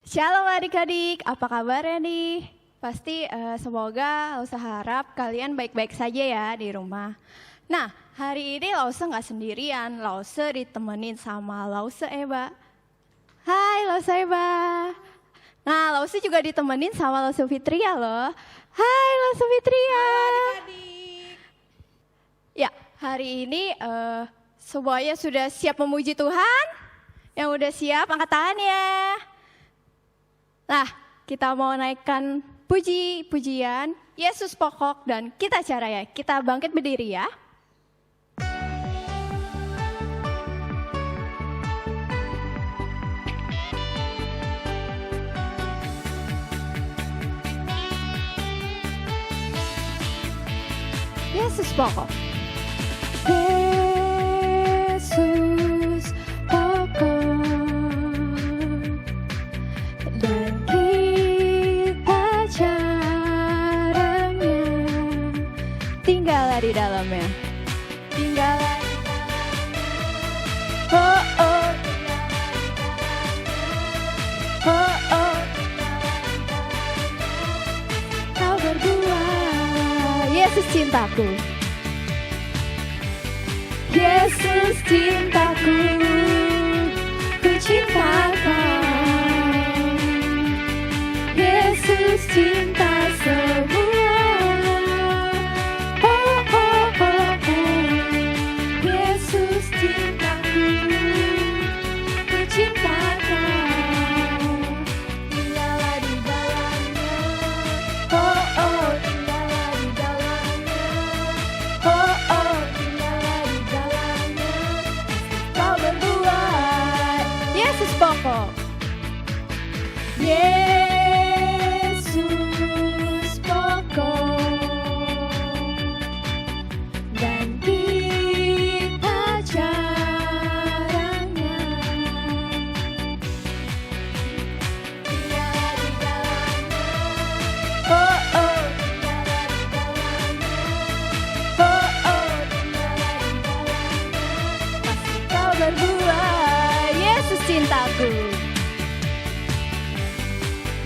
Shalom adik-adik, apa kabarnya nih? Pasti semoga Lausa harap kalian baik-baik saja ya di rumah. Nah, hari ini Lausa nggak sendirian, Lausa ditemenin sama Lausa Eba. Hai Lausa Eba. Nah, Lausa juga ditemenin sama Lausa Fitria loh. Hai Lausa Fitria. Halo adik-adik. Ya, hari ini semuanya sudah siap memuji Tuhan? Yang udah siap, angkat tangannya. Nah, kita mau naikkan pujian Yesus pokok dan kita caranya. Kita bangkit berdiri ya. Yesus pokok. Yesus pokok. Dan kita caranya tinggallah di dalamnya. Tinggallah di dalamnya. Oh oh. Oh oh. Kau berdua. Yesus cintaku. Yesus cintaku. Ku cinta kau. Yesus cinta semua. Oh, oh, oh, oh. Yesus cintaku. Ku cinta kau. Tinggallah di dalamnya. Oh, oh, tinggallah di dalamnya. Oh, oh, tinggallah di dalamnya. Kau berdua. Yesus pokok. Yesus pokok dan kita caranya tinggallah di dalamnya. Oh oh, tinggallah di dalamnya. Oh oh, tinggallah di dalamnya. Pasti kau berdua. Yesus cintaku.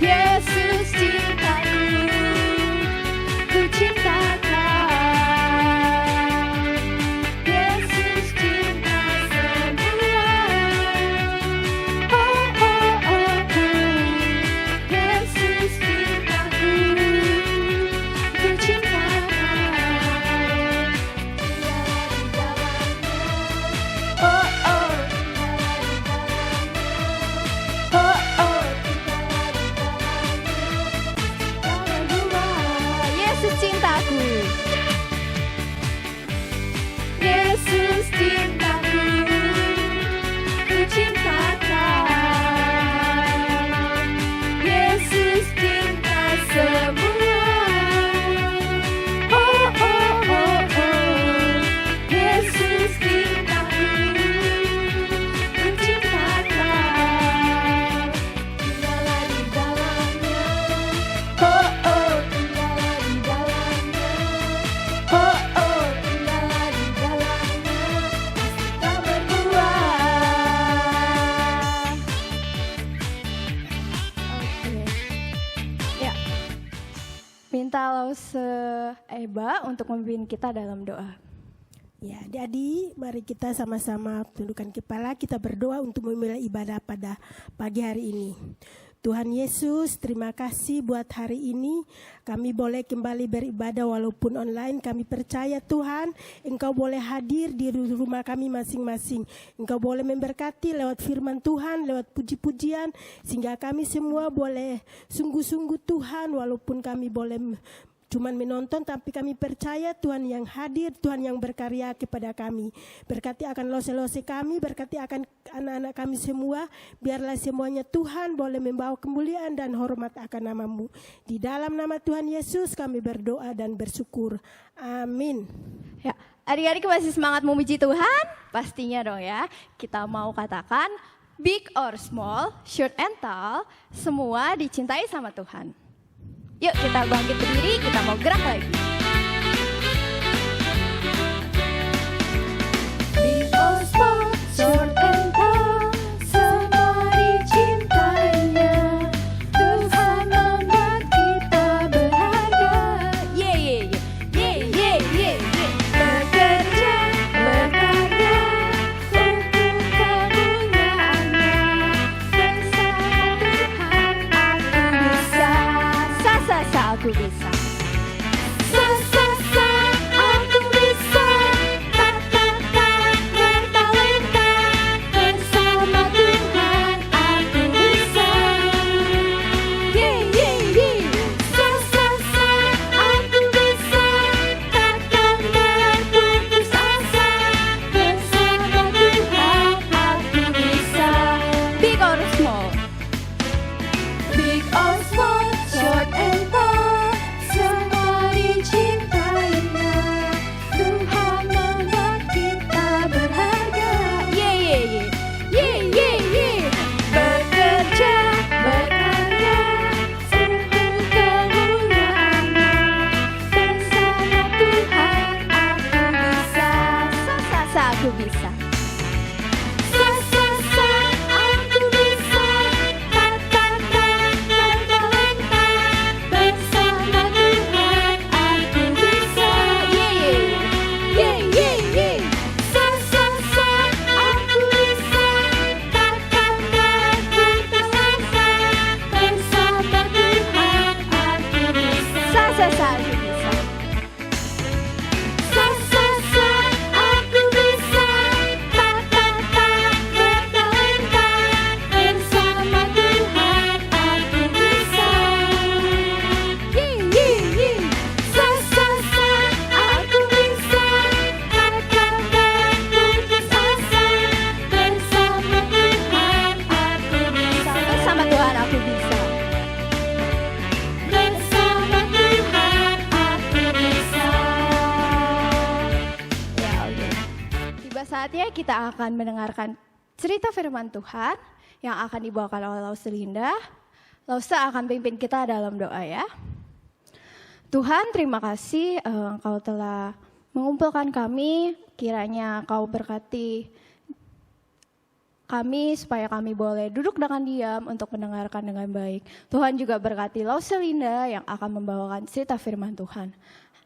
Yesus cintaku, ku cinta kau. Yesus cinta semua. Oh oh oh oh. Yesus cintaku, ku cinta kau. Tinggallah di dalamnya. Oh oh, tinggallah di dalamnya. Oh oh. Yesus cintaku. Yesus cintaku. Ku cinta kau. Yesus cinta semua. Oh oh oh oh. Yesus cintaku. Ku cinta kau. Tinggallah di dalamnya. Oh oh. Oh oh, tinggallah di dalamnya, pasti kau berdua. Oke, ya. Minta Lausa Eba untuk memimpin kita dalam doa. Ya, adik-adik, mari kita sama-sama tundukkan kepala, kita berdoa untuk memulai ibadah pada pagi hari ini. Tuhan Yesus, terima kasih buat hari ini. Kami boleh kembali beribadah walaupun online. Kami percaya Tuhan, Engkau boleh hadir di rumah kami masing-masing. Engkau boleh memberkati lewat firman Tuhan, lewat puji-pujian. Sehingga kami semua boleh sungguh-sungguh Tuhan, walaupun kami boleh cuman menonton, tapi kami percaya Tuhan yang hadir, Tuhan yang berkarya kepada kami. Berkati akan lose-lose kami, berkati akan anak-anak kami semua. Biarlah semuanya Tuhan boleh membawa kemuliaan dan hormat akan nama-Mu. Di dalam nama Tuhan Yesus kami berdoa dan bersyukur. Amin. Ya, adik-adik masih semangat memuji Tuhan? Pastinya dong ya. Kita mau katakan big or small, short and tall, semua dicintai sama Tuhan. Yuk kita bangkit berdiri, kita mau gerak lagi. Big or small, short and tall, semua dicintainya. bisa. Sa sa sa, aku bisa. Ta ta ta, bertalenta. Bersama Tuhan aku bisa. Ye ye ye. Sa sa sa, aku bisa. Takkan berputus asa. Bersama Tuhan aku bisa. Big or small. Big or small, short and tall, semua dicintainya. Tuhan membuat kita berharga. Ye ye ye. Ye ye ye. Bekerja, berkarya, untuk kemuliaan-Nya. Bersama Tuhan aku bisa. Sa sa sa aku bisa. Sa sa sa, aku bisa. Ta ta ta, bertalenta. Bersama Tuhan aku bisa. Ye ye ye. Ye ye ye. Sa sa sa, aku bisa. Takkan berputus asa. Bersama Tuhan aku bisa. Sa sa sa aku bisa. Sa sa sa, aku bisa. Ta ta ta, bertalenta. Bersama Tuhan aku bisa. Ye ye ye. Sa sa sa, aku bisa. Takkan berputus asa. Bersama Tuhan aku bisa. Bersama Tuhan aku bisa. Bersama Tuhan aku bisa. Ya oke. Tiba saatnya kita akan mendengarkan cerita firman Tuhan yang akan dibawakan oleh Lause Linda. Lause akan pimpin kita dalam doa ya. Tuhan, terima kasih Engkau telah mengumpulkan kami. Kiranya Kau berkati kami supaya kami boleh duduk dengan diam untuk mendengarkan dengan baik. Tuhan juga berkati Lause Linda yang akan membawakan cerita firman Tuhan.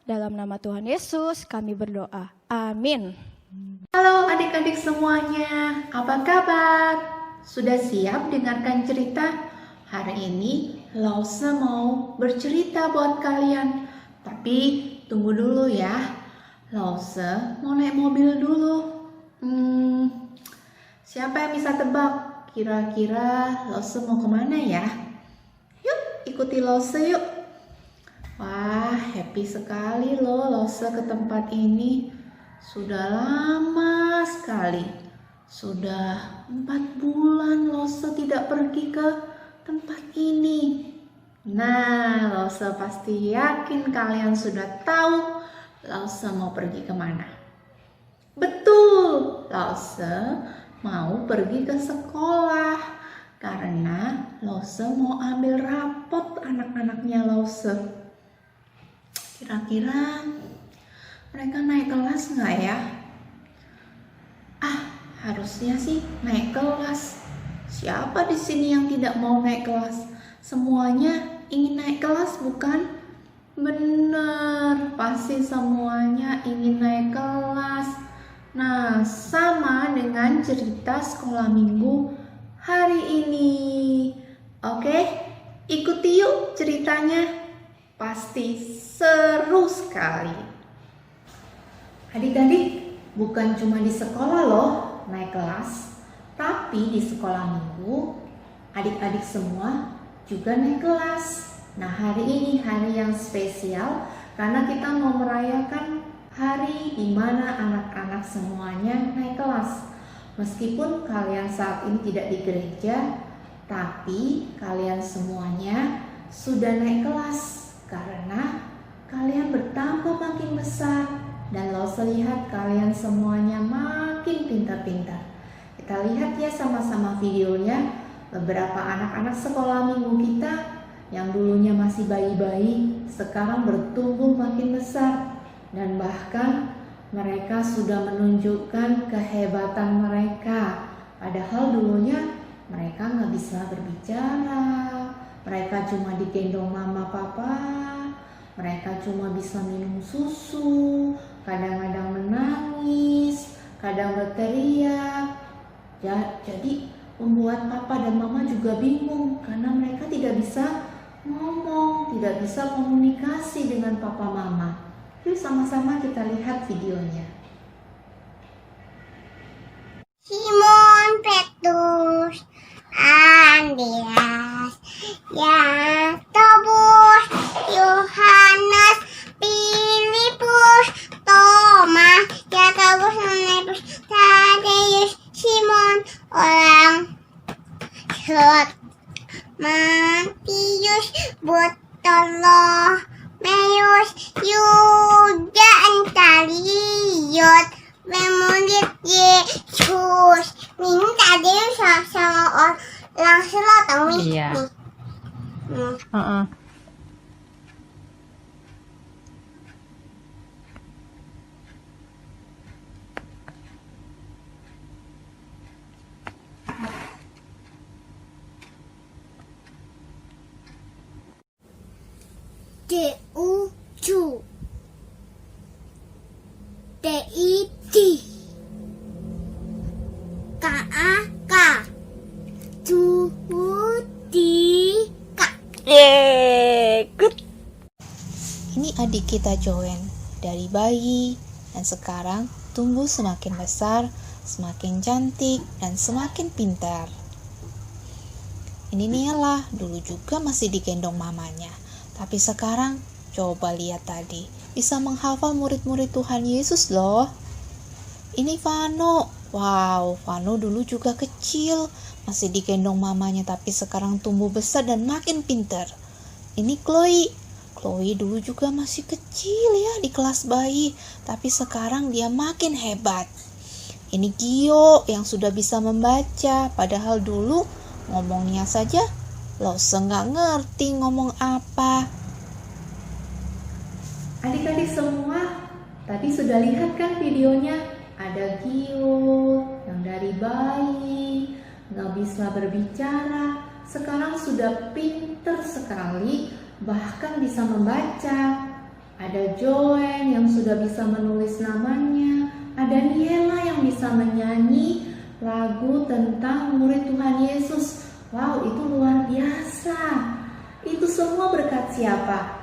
Dalam nama Tuhan Yesus kami berdoa. Amin. Halo adik-adik semuanya, apa kabar? Sudah siap dengarkan cerita? Hari ini Lause mau bercerita buat kalian. Tapi tunggu dulu ya, Lause mau naik mobil dulu. Siapa yang bisa tebak? Kira-kira Lause mau kemana ya? Yuk, ikuti Lause yuk. Wah, happy sekali loh Lause ke tempat ini. Sudah lama sekali. Sudah 4 bulan Lause tidak pergi ke tempat ini. Nah, Lause pasti yakin kalian sudah tahu Lause mau pergi kemana. Betul, Lause mau pergi ke sekolah karena Lause mau ambil rapot anak-anaknya Lause. Kira-kira mereka naik kelas nggak ya? Harusnya sih naik kelas. Siapa di sini yang tidak mau naik kelas? Semuanya ingin naik kelas, bukan? Bener, pasti semuanya ingin naik kelas. Nah, sama dengan cerita sekolah minggu hari ini. Oke, ikuti yuk ceritanya. Pasti seru sekali. Adik-adik, bukan cuma di sekolah loh naik kelas, tapi di sekolah minggu adik-adik semua juga naik kelas. Nah, hari ini hari yang spesial karena kita mau merayakan hari di mana anak-anak semuanya naik kelas. Meskipun kalian saat ini tidak di gereja, tapi kalian semuanya sudah naik kelas karena kalian bertambah makin besar. Dan Lause lihat kalian semuanya makin pintar-pintar. Kita lihat ya sama-sama videonya. Beberapa anak-anak sekolah minggu kita yang dulunya masih bayi-bayi sekarang bertumbuh makin besar. Dan bahkan mereka sudah menunjukkan kehebatan mereka. Padahal dulunya mereka nggak bisa berbicara. Mereka cuma digendong mama papa. Mereka cuma bisa minum susu, kadang-kadang menangis, kadang berteriak. Jadi membuat papa dan mama juga bingung karena mereka tidak bisa ngomong, tidak bisa komunikasi dengan papa mama. Yuk sama-sama kita lihat videonya. Simon Petrus, Andreas, Yakobus, Yohanes, Filipus, Thomas, Yakobus, Yohanes, Tadeus, Simon, orang Selot, Matius, Bartolomeus, Yuda, Antariot, memulit Yesus. Ini tadi sama orang Selot, Iya. D-U-C T-I-D K-A-K Tudika. Ini adik kita Joen, dari bayi dan sekarang tumbuh semakin besar, semakin cantik dan semakin pintar. Ini Niela, dulu juga masih digendong mamanya, tapi sekarang coba lihat tadi, bisa menghafal murid-murid Tuhan Yesus loh. Ini Vano, wow, Vano dulu juga kecil, masih digendong mamanya tapi sekarang tumbuh besar dan makin pintar. Ini Chloe dulu juga masih kecil ya di kelas bayi, tapi sekarang dia makin hebat. Ini Gio yang sudah bisa membaca, padahal dulu ngomongnya saja Lause nggak ngerti ngomong apa. Adik-adik semua, tadi sudah lihat kan videonya? Ada Gio yang dari bayi, nggak bisa berbicara, sekarang sudah pinter sekali, bahkan bisa membaca. Ada Joen yang sudah bisa menulis namanya, ada Niela yang bisa menyanyi lagu tentang murid Tuhan Yesus. Wow, itu luar biasa. Itu semua berkat siapa?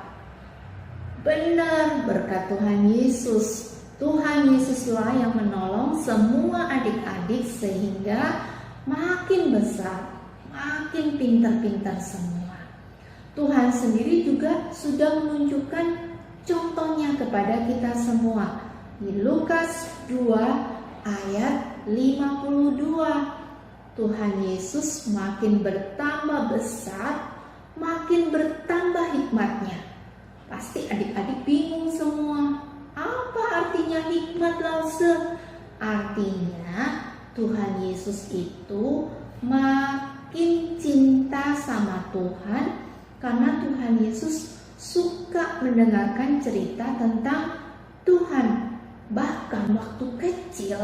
Benar, berkat Tuhan Yesus. Tuhan Yesuslah yang menolong semua adik-adik sehingga makin besar, makin pintar-pintar semua. Tuhan sendiri juga sudah menunjukkan contohnya kepada kita semua. Di Lukas 2 ayat 52. Tuhan Yesus makin bertambah besar, makin bertambah hikmatnya. Pasti adik-adik bingung semua. Apa artinya hikmat, Lause? Artinya Tuhan Yesus itu makin cinta sama Tuhan karena Tuhan Yesus suka mendengarkan cerita tentang Tuhan. Bahkan waktu kecil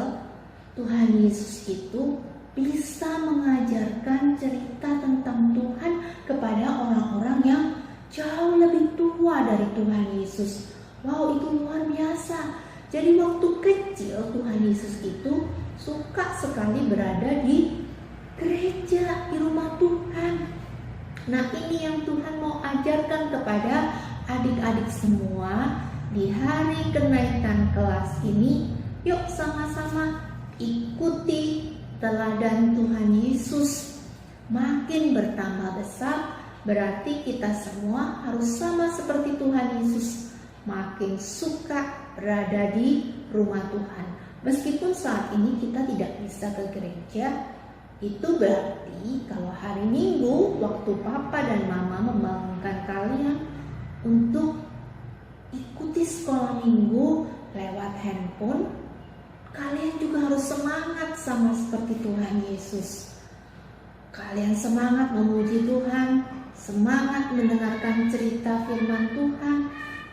Tuhan Yesus itu bisa mengajarkan cerita tentang Tuhan kepada orang-orang yang jauh lebih tua dari Tuhan Yesus. Wow, itu luar biasa. Jadi waktu kecil Tuhan Yesus itu suka sekali berada di gereja, di rumah Tuhan. Nah, ini yang Tuhan mau ajarkan kepada adik-adik semua di hari kenaikan kelas ini. Yuk sama-sama ikuti teladan Tuhan Yesus. Makin bertambah besar, berarti kita semua harus sama seperti Tuhan Yesus, makin suka berada di rumah Tuhan. Meskipun saat ini kita tidak bisa ke gereja, itu berarti kalau hari Minggu waktu Papa dan Mama membangunkan kalian untuk ikuti sekolah Minggu lewat handphone, kalian juga harus semangat sama seperti Tuhan Yesus. Kalian semangat memuji Tuhan, semangat mendengarkan cerita firman Tuhan,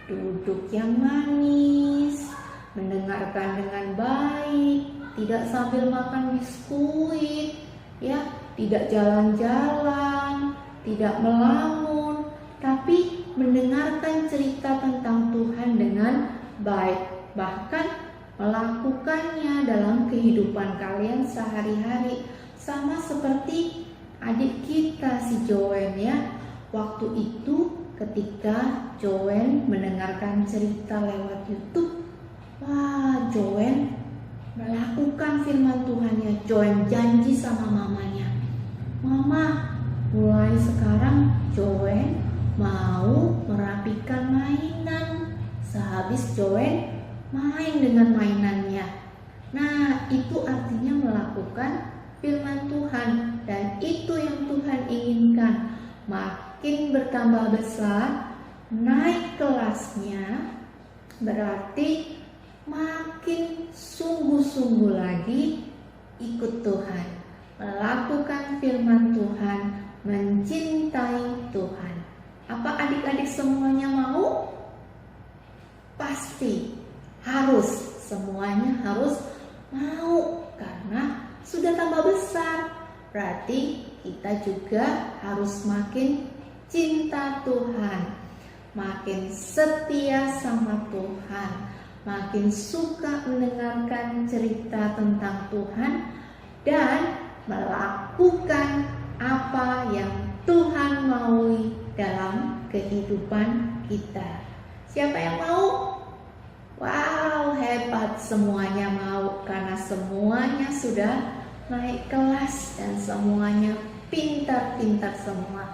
duduk yang manis, mendengarkan dengan baik, tidak sambil makan biskuit, ya, tidak jalan-jalan, tidak melamun, tapi mendengarkan cerita tentang Tuhan dengan baik, bahkan melakukannya dalam kehidupan kalian sehari-hari. Sama seperti adik kita si Joen ya, Waktu itu ketika Joanne mendengarkan cerita lewat YouTube, wah, Joanne melakukan firman Tuhannya. Joanne janji sama mamanya, "Mama, mulai sekarang Joanne mau merapikan mainan." Sehabis Joanne main dengan mainannya. Nah, itu artinya melakukan firman Tuhan, dan itu yang Tuhan inginkan. Makin bertambah besar, naik kelasnya, berarti makin sungguh-sungguh lagi ikut Tuhan, melakukan firman Tuhan, mencintai Tuhan. Apa adik-adik semuanya mau? Pasti harus, semuanya harus mau, karena sudah tambah besar. Berarti kita juga harus makin cinta Tuhan, makin setia sama Tuhan, makin suka mendengarkan cerita tentang Tuhan, dan melakukan apa yang Tuhan maui dalam kehidupan kita. Siapa yang mau? Wow, hebat, semuanya mau, karena semuanya sudah naik kelas dan semuanya pintar-pintar semua.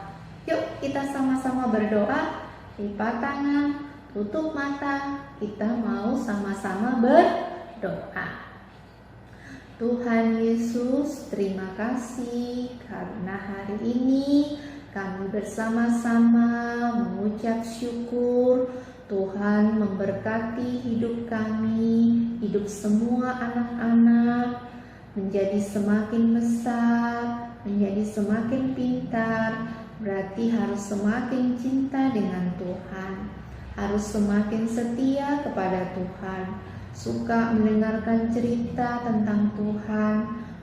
Yuk kita sama-sama berdoa, lipat tangan, tutup mata, kita mau sama-sama berdoa. Tuhan Yesus, terima kasih karena hari ini kami bersama-sama mengucap syukur. Tuhan memberkati hidup kami, hidup semua anak-anak, menjadi semakin besar, menjadi semakin pintar. Berarti harus semakin cinta dengan Tuhan, harus semakin setia kepada Tuhan, suka mendengarkan cerita tentang Tuhan,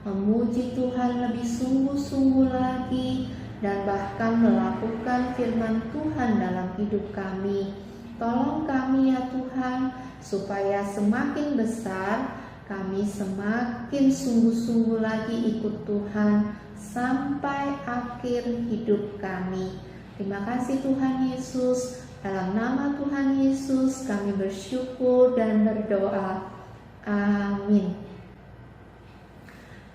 memuji Tuhan lebih sungguh-sungguh lagi, dan bahkan melakukan firman Tuhan dalam hidup kami. Tolong kami ya Tuhan, supaya semakin besar kami semakin sungguh-sungguh lagi ikut Tuhan sampai akhir hidup kami. Terima kasih Tuhan Yesus. Dalam nama Tuhan Yesus kami bersyukur dan berdoa. Amin.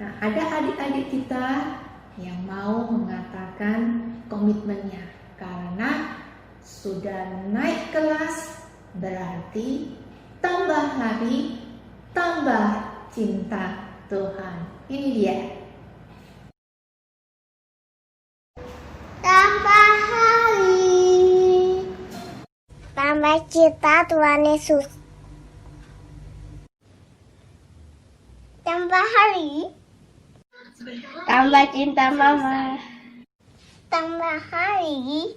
Nah, ada adik-adik kita yang mau mengatakan komitmennya, karena sudah naik kelas, berarti tambah hari, tambah cinta Tuhan. Ini dia. Tambah hari, tambah cinta Tuhan Yesus. Tambah hari, Tambah cinta mama. tambah hari,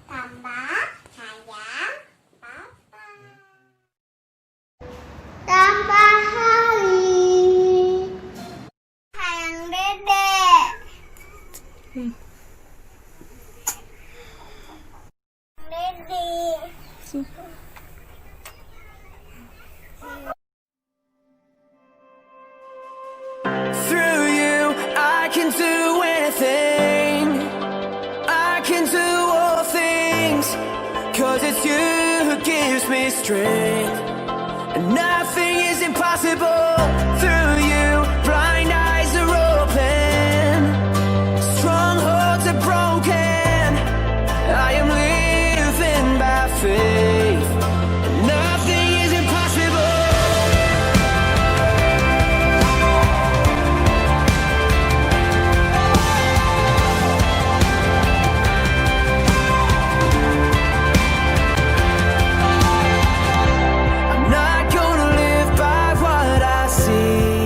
tambah sayang papa. Tambah hari, sayang dedek. Dedek. Through you, I can do anything. I can do all things. 'Cause it's you who gives me strength. And nothing is impossible. Through you, blind eyes are open. Strongholds are broken. I am living by faith. Nothing is impossible. I'm not gonna live by what I see.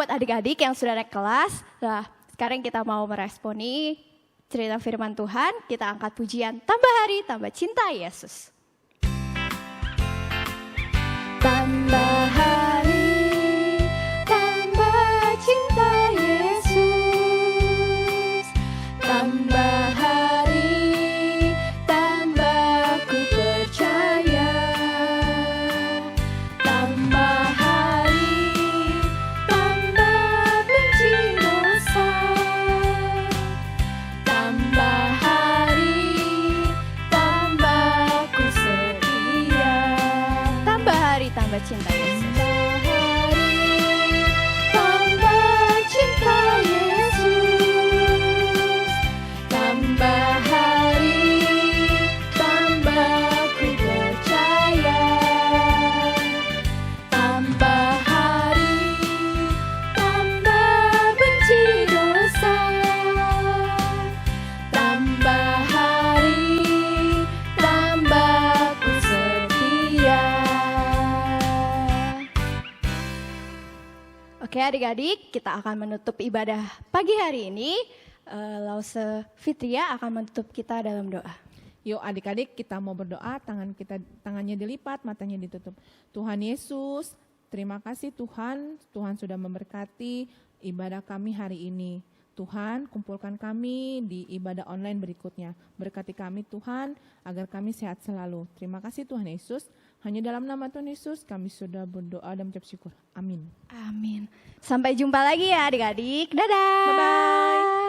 buat adik-adik yang sudah naik kelas. Nah, sekarang kita mau meresponi cerita firman Tuhan. Kita angkat pujian, tambah hari, tambah cinta Yesus. Tambah hari, tambah cinta Yesus. Tambah hari, tambah ku percaya. Tambah hari, tambah benci dosa. Tambah hari, tambah ku setia. Tambah hari, tambah cinta Yesus. Tambah cinta Yesus. Tambah hari, tambah ku percaya. Tambah hari, tambah benci dosa. Tambah hari, tambah ku setia. Oke adik-adik, kita akan menutup ibadah pagi hari ini. Lause Fitria akan menutup kita dalam doa. Yuk adik-adik kita mau berdoa, tangannya dilipat, matanya ditutup. Tuhan Yesus, terima kasih Tuhan sudah memberkati ibadah kami hari ini. Tuhan, kumpulkan kami di ibadah online berikutnya. Berkati kami Tuhan, agar kami sehat selalu. Terima kasih Tuhan Yesus. Hanya dalam nama Tuhan Yesus kami sudah berdoa dan mengucap syukur. Amin. Amin. Sampai jumpa lagi ya adik-adik. Dadah. Bye-bye.